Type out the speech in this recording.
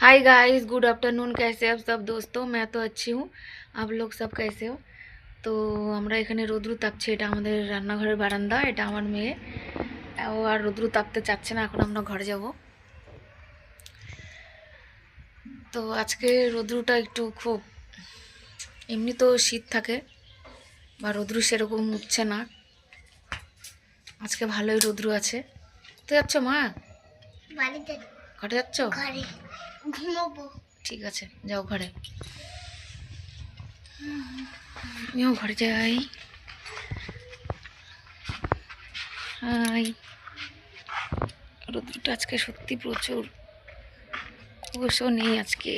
Hi guys, good afternoon. कैसे हैं आप सब दोस्तों? मैं तो अच्छी हूँ। आप लोग सब कैसे हो? তো আমরা এখানে রোদ্রু তাপছে। এটা আমাদের রান্নাঘরের বারান্দা। এটা আমার মেয়ে। ও আর রোদ্রু তাপতে চাচ্ছে না। এখন আমরা ঘরে যাব। তো আজকে রোদ্রুটা একটু খুব, এমনি তো শীত থাকে বা রোদ্রু সেরকম উঠছে না, আজকে ভালোই রোদ্রু আছে। তো যাচ্ছ মা? বাড়িতে। ঘরে যাচ্ছ? ঘরে ঘুমাবো। ঠিক আছে, যাও ঘরে। আমিও ঘরে যাই। হাই। রোদ্রুটা আজকে সত্যি প্রচুর, অবশ্য নেই আজকে।